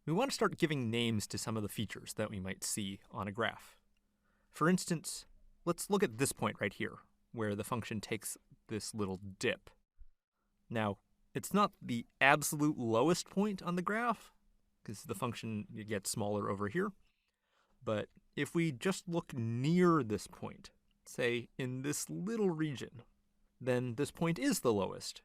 we want to start giving names to some of the features that we might see on a graph. For instance, let's look at this point right here, where the function takes this little dip. Now, it's not the absolute lowest point on the graph, because the function gets smaller over here. But if we just look near this point, say in this little region, then this point is the lowest.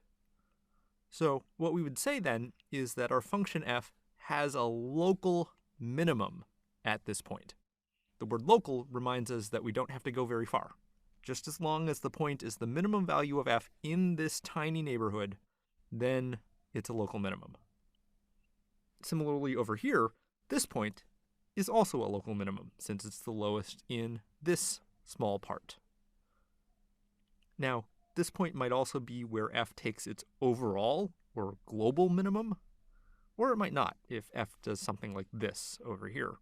So what we would say then is that our function f has a local minimum at this point. The word local reminds us that we don't have to go very far. Just as long as the point is the minimum value of f in this tiny neighborhood, then it's a local minimum. Similarly over here, this point is also a local minimum, since it's the lowest in this small part. Now, this point might also be where f takes its overall or global minimum, or it might not if f does something like this over here.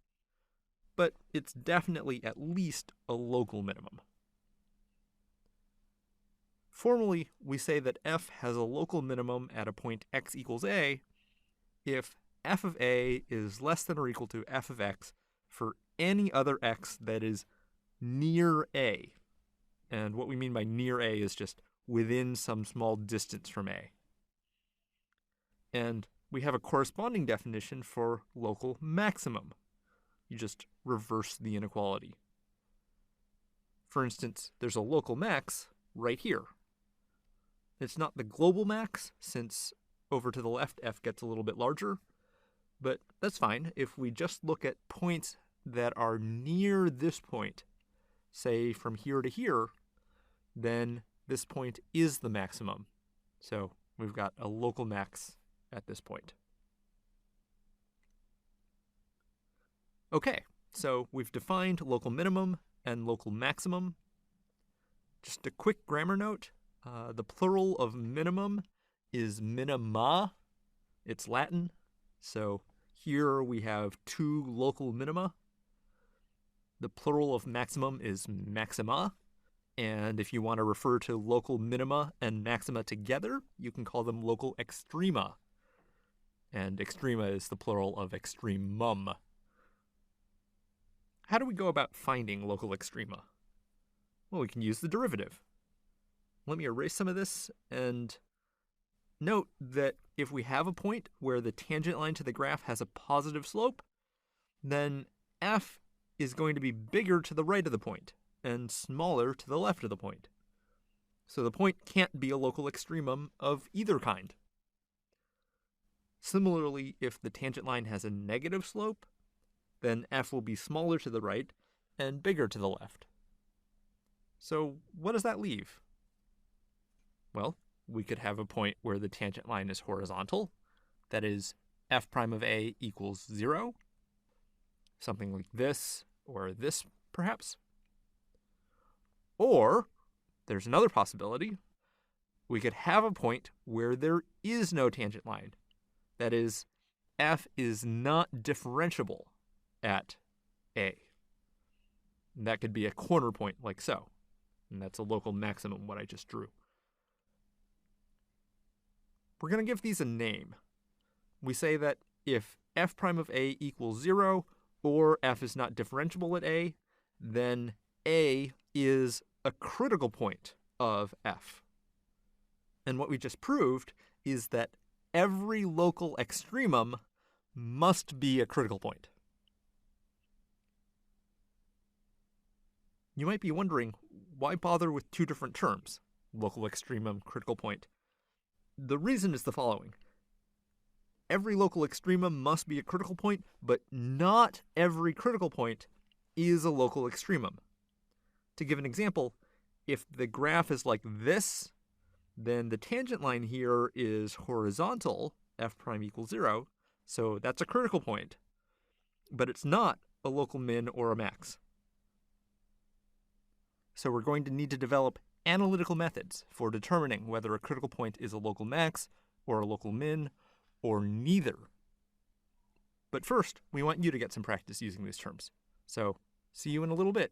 But it's definitely at least a local minimum. Formally, we say that f has a local minimum at a point x equals a if f of a is less than or equal to f of x for any other x that is near a. And what we mean by near a is just within some small distance from a. And we have a corresponding definition for local maximum. You just reverse the inequality. For instance, there's a local max right here. It's not the global max, since over to the left f gets a little bit larger, but that's fine. If we just look at points that are near this point, say from here to here, then this point is the maximum. So we've got a local max at this point. Okay, so we've defined local minimum and local maximum. Just a quick grammar note. The plural of minimum is minima. It's Latin. So here we have two local minima. The plural of maximum is maxima. And if you want to refer to local minima and maxima together, you can call them local extrema. And extrema is the plural of extremum. How do we go about finding local extrema? Well, we can use the derivative. Let me erase some of this and note that if we have a point where the tangent line to the graph has a positive slope, then f is going to be bigger to the right of the point and smaller to the left of the point. So the point can't be a local extremum of either kind. Similarly, if the tangent line has a negative slope, then f will be smaller to the right and bigger to the left. So what does that leave? Well, we could have a point where the tangent line is horizontal, that is, f prime of a equals 0, something like this or this, perhaps. Or, there's another possibility, we could have a point where there is no tangent line, that is, f is not differentiable at a. And that could be a corner point like so, and that's a local maximum, what I just drew. We're going to give these a name. We say that if f prime of a equals 0, or f is not differentiable at a, then a is a critical point of f. And what we just proved is that every local extremum must be a critical point. You might be wondering, why bother with two different terms, local extremum, critical point? The reason is the following. Every local extremum must be a critical point, but not every critical point is a local extremum. To give an example, if the graph is like this, then the tangent line here is horizontal, f prime equals 0, so that's a critical point, but it's not a local min or a max. So we're going to need to develop analytical methods for determining whether a critical point is a local max or a local min or neither. But first, we want you to get some practice using these terms. So see you in a little bit.